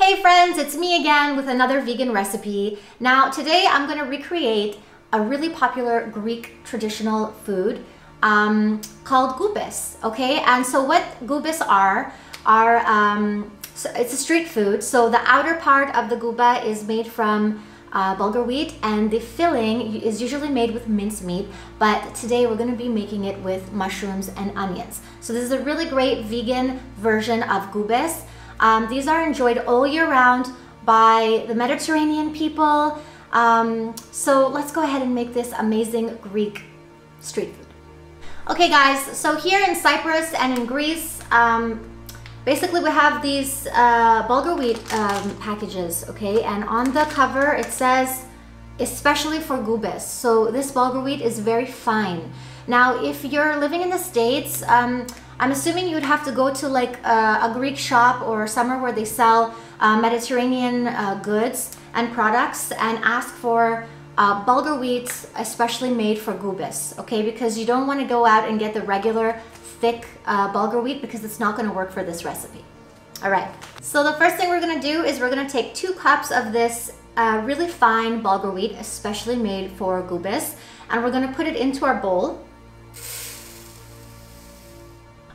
Hey friends, it's me again with another vegan recipe. Now today I'm going to recreate a really popular Greek traditional food called Koupes, okay? And so what Koupes are so it's a street food. So the outer part of the Kibbeh is made from bulgur wheat, and the filling is usually made with mincemeat, but today we're going to be making it with mushrooms and onions. So this is a really great vegan version of Koupes. These are enjoyed all year round by the Mediterranean people. So let's go ahead and make this amazing Greek street food. Okay guys, so here in Cyprus and in Greece, basically we have these bulgur wheat packages, okay? And on the cover it says, especially for Koupes. So this bulgur wheat is very fine. Now, if you're living in the States, I'm assuming you'd have to go to like a Greek shop or somewhere where they sell Mediterranean goods and products and ask for bulgur wheat, especially made for Koupes, okay? Because you don't want to go out and get the regular thick bulgur wheat because it's not going to work for this recipe. All right, so the first thing we're going to do is we're going to take 2 cups of this really fine bulgur wheat, especially made for Koupes, and we're going to put it into our bowl.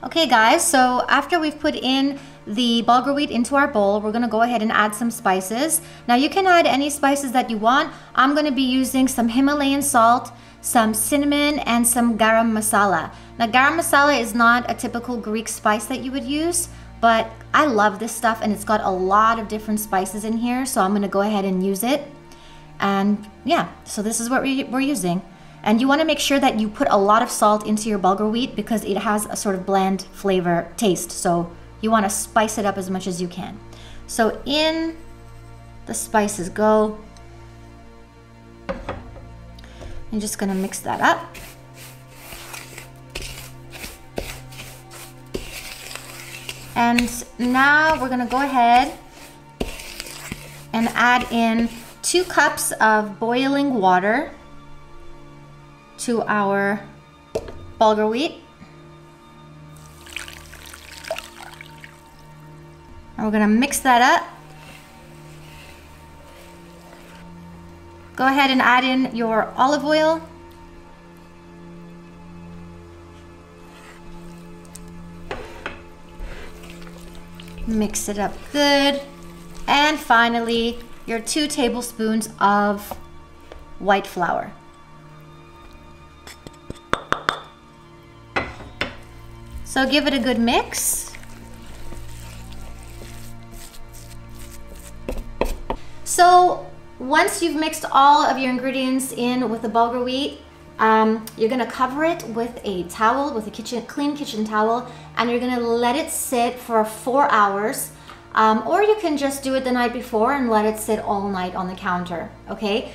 Okay guys, so after we've put in the bulgur wheat into our bowl, we're gonna go ahead and add some spices. Now you can add any spices that you want. I'm gonna be using some Himalayan salt, some cinnamon, and some garam masala. Now garam masala is not a typical Greek spice that you would use, but I love this stuff and it's got a lot of different spices in here, so I'm gonna go ahead and use it. And yeah, so this is what we're using. And you want to make sure that you put a lot of salt into your bulgur wheat because it has a sort of bland flavor taste. So you want to spice it up as much as you can. So in the spices go. I'm just going to mix that up. And now we're going to go ahead and add in 2 cups of boiling water to our bulgur wheat. And we're gonna mix that up. Go ahead and add in your olive oil. Mix it up good. And finally, your 2 tablespoons of white flour. So give it a good mix. So once you've mixed all of your ingredients in with the bulgur wheat, you're gonna cover it with a towel, with a clean kitchen towel, and you're gonna let it sit for 4 hours. Or you can just do it the night before and let it sit all night on the counter, okay?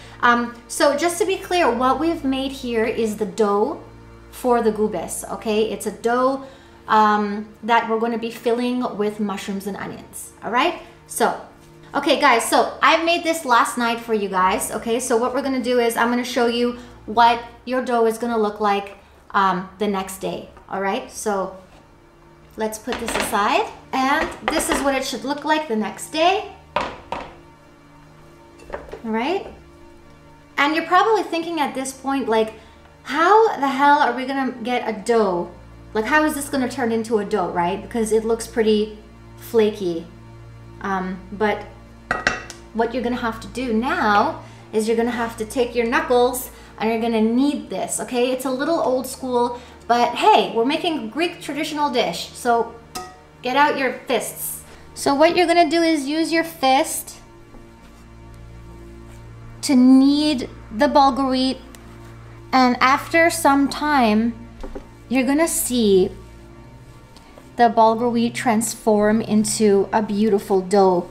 So just to be clear, what we've made here is the dough for the Koupes, okay? It's a dough that we're going to be filling with mushrooms and onions. All right, so okay guys, so I made this last night for you guys. Okay, so what we're going to do is I'm going to show you what your dough is going to look like the next day. All right, so let's put this aside, and this is what it should look like the next day. All right, and you're probably thinking at this point, like, how the hell are we going to get a dough? Like, how is this going to turn into a dough, right? Because it looks pretty flaky. But what you're going to have to do now is you're going to have to take your knuckles and you're going to knead this, okay? It's a little old school, but hey, we're making a Greek traditional dish, so get out your fists. So what you're going to do is use your fist to knead the bulgur wheat, and after some time, you're gonna see the bulgur wheat transform into a beautiful dough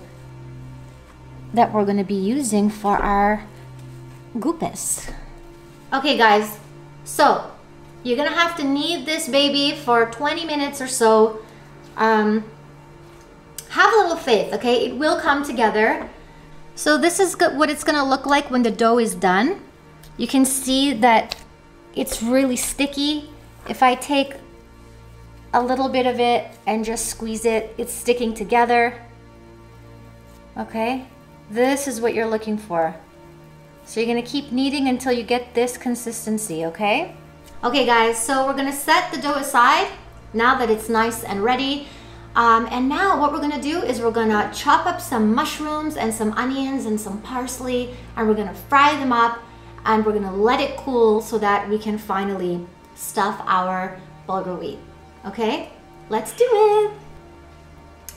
that we're gonna be using for our Koupes. Okay guys, so you're gonna have to knead this baby for 20 minutes or so. Have a little faith, okay? It will come together. So this is what it's gonna look like when the dough is done. You can see that it's really sticky. If I take a little bit of it and just squeeze it, it's sticking together. Okay, this is what you're looking for. So you're gonna keep kneading until you get this consistency, okay? Okay guys, so we're gonna set the dough aside now that it's nice and ready. And now what we're gonna do is we're gonna chop up some mushrooms and some onions and some parsley, and we're gonna fry them up, and we're gonna let it cool so that we can finally stuff our bulgur wheat, okay? Let's do it.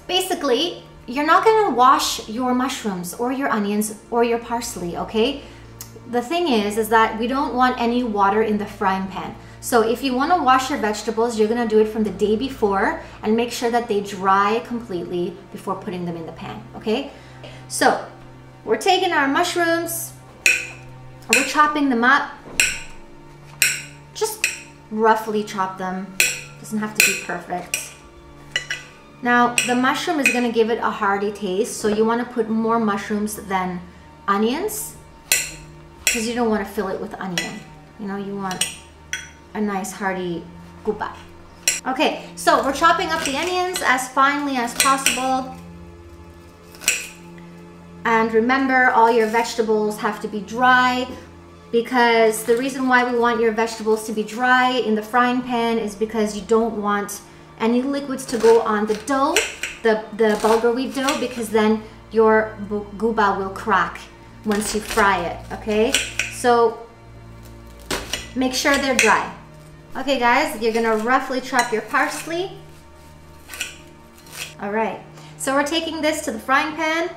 Basically, you're not gonna wash your mushrooms or your onions or your parsley, okay? The thing is that we don't want any water in the frying pan. So if you want to wash your vegetables, you're going to do it from the day before and make sure that they dry completely before putting them in the pan, okay? So we're taking our mushrooms, we're chopping them up. Just roughly chop them. Doesn't have to be perfect. Now the mushroom is going to give it a hearty taste, so you want to put more mushrooms than onions, because you don't want to fill it with onion. You know, you want a nice hearty Koupes. Okay, so we're chopping up the onions as finely as possible. And remember, all your vegetables have to be dry, because the reason why we want your vegetables to be dry in the frying pan is because you don't want any liquids to go on the dough, the bulgur wheat dough, because then your Koubes will crack once you fry it, okay? So make sure they're dry. Okay guys, you're gonna roughly chop your parsley. All right, so we're taking this to the frying pan.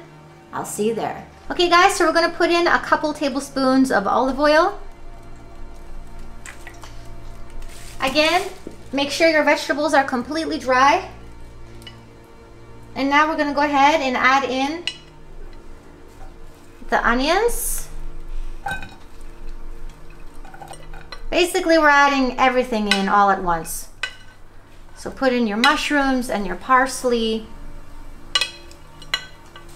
I'll see you there. Okay guys, so we're gonna put in a couple tablespoons of olive oil. Again, make sure your vegetables are completely dry. And now we're gonna go ahead and add in the onions. Basically, we're adding everything in all at once. So put in your mushrooms and your parsley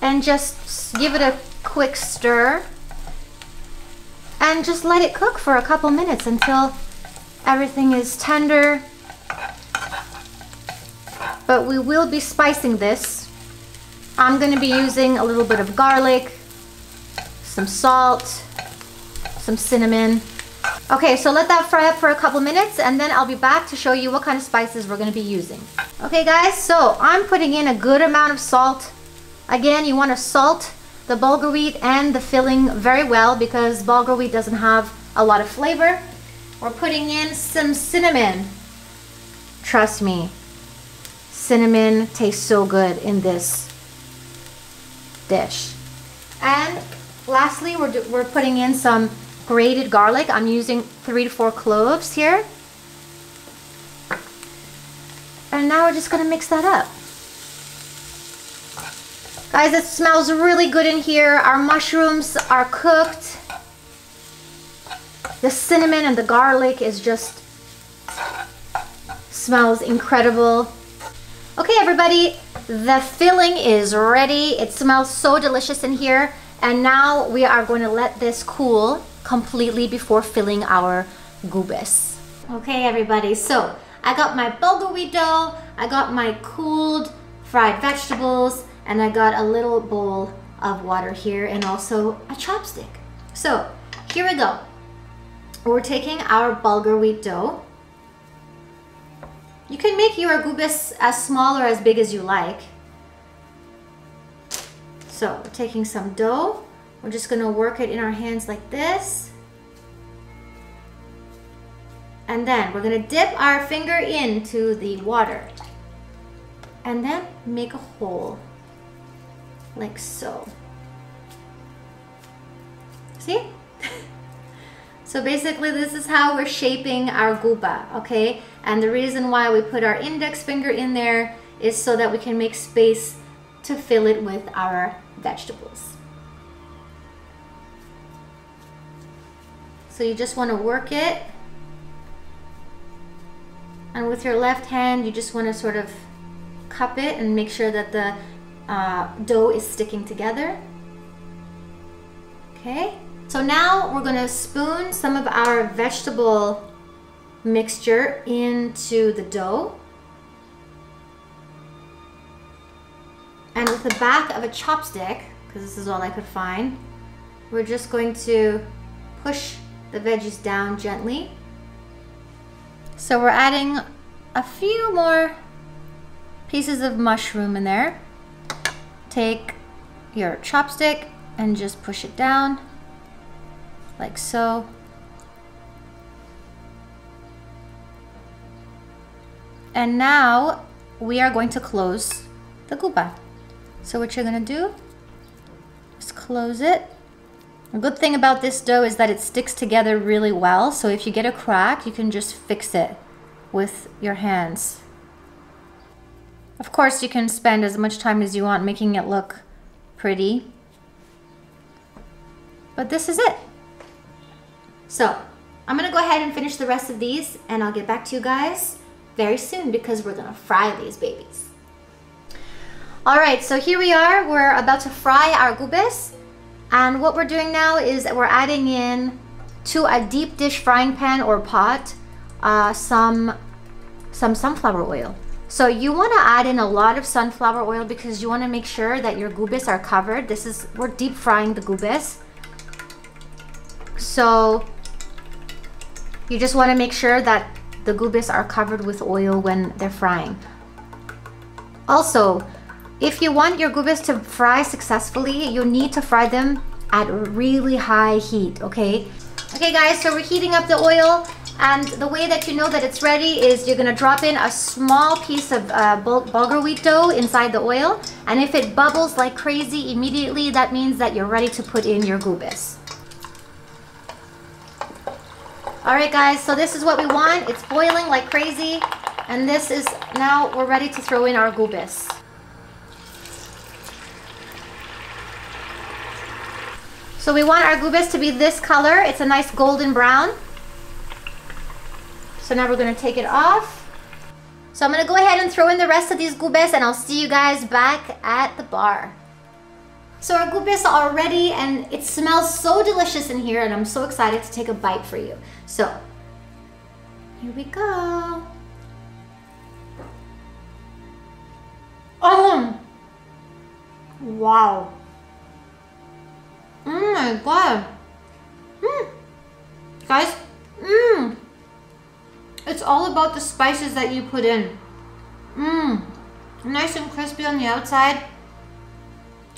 and just give it a quick stir and just let it cook for a couple minutes until everything is tender. But we will be spicing this. I'm going to be using a little bit of garlic, some salt, some cinnamon. Okay, so let that fry up for a couple minutes and then I'll be back to show you what kind of spices we're going to be using. Okay guys, so I'm putting in a good amount of salt. Again, you want to salt the bulgur wheat and the filling very well because bulgur wheat doesn't have a lot of flavor. We're putting in some cinnamon. Trust me, cinnamon tastes so good in this dish. And lastly, we're putting in some grated garlic. I'm using 3 to 4 cloves here. And now we're just gonna mix that up. Guys, it smells really good in here. Our mushrooms are cooked. The cinnamon and the garlic is just smells incredible. Okay everybody, the filling is ready. It smells so delicious in here. And now we are going to let this cool completely before filling our Koubes. Okay everybody, so I got my bulgur wheat dough, I got my cooled fried vegetables, and I got a little bowl of water here and also a chopstick. So here we go. We're taking our bulgur wheat dough. You can make your Koubes as small or as big as you like. So we're taking some dough. We're just gonna work it in our hands like this. And then we're gonna dip our finger into the water. And then make a hole, like so. See? So basically this is how we're shaping our Koubes, okay? And the reason why we put our index finger in there is so that we can make space to fill it with our vegetables. So you just want to work it, and with your left hand you just want to sort of cup it and make sure that the dough is sticking together. Okay, so now we're going to spoon some of our vegetable mixture into the dough. And with the back of a chopstick, because this is all I could find, we're just going to push the veggies down gently. So we're adding a few more pieces of mushroom in there. Take your chopstick and just push it down like so. And now we are going to close the Koupes. So what you're gonna do is close it. A good thing about this dough is that it sticks together really well. So if you get a crack, you can just fix it with your hands. Of course, you can spend as much time as you want making it look pretty. But this is it. So I'm gonna go ahead and finish the rest of these, and I'll get back to you guys very soon because we're gonna fry these babies. All right, so here we are. We're about to fry our Koubes. And what we're doing now is we're adding in to a deep dish frying pan or pot some sunflower oil. So you want to add in a lot of sunflower oil because you want to make sure that your Koubes are covered. We're deep frying the Koubes. So you just want to make sure that the Koubes are covered with oil when they're frying. Also, if you want your Koubes to fry successfully, you need to fry them at really high heat, okay? Okay guys, so we're heating up the oil, and the way that you know that it's ready is you're gonna drop in a small piece of bulgur wheat dough inside the oil, and if it bubbles like crazy immediately, that means that you're ready to put in your Koubes. All right guys, so this is what we want. It's boiling like crazy, and this is, now we're ready to throw in our Koubes. So we want our Koubes to be this color. It's a nice golden brown. So now we're gonna take it off. So I'm gonna go ahead and throw in the rest of these Koubes, and I'll see you guys back at the bar. So our Koubes are ready, and it smells so delicious in here, and I'm so excited to take a bite for you. So here we go. Oh, wow. Oh my god. Guys, it's all about the spices that you put in. Nice and crispy on the outside.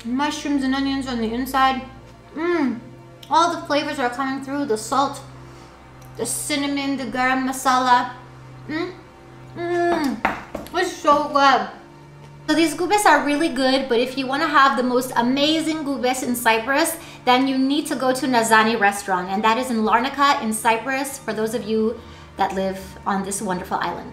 Mushrooms and onions on the inside. All the flavors are coming through. The salt, the cinnamon, the garam masala. It's so good. So these Koubes are really good, but if you want to have the most amazing Koubes in Cyprus, then you need to go to Nazani restaurant, and that is in Larnaca in Cyprus, for those of you that live on this wonderful island.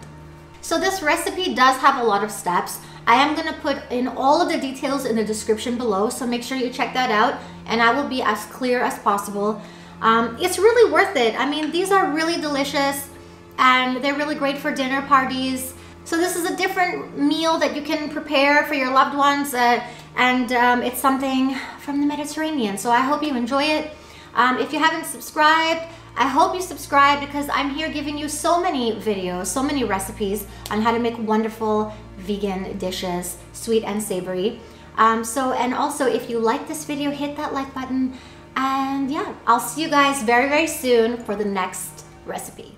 So this recipe does have a lot of steps. I am going to put in all of the details in the description below, so make sure you check that out, and I will be as clear as possible. It's really worth it. I mean, these are really delicious, and they're really great for dinner parties. So this is a different meal that you can prepare for your loved ones, and it's something from the Mediterranean. So I hope you enjoy it. If you haven't subscribed, I hope you subscribe, because I'm here giving you so many videos, so many recipes on how to make wonderful vegan dishes, sweet and savory. And also, if you like this video, hit that like button. And yeah, I'll see you guys very, very soon for the next recipe.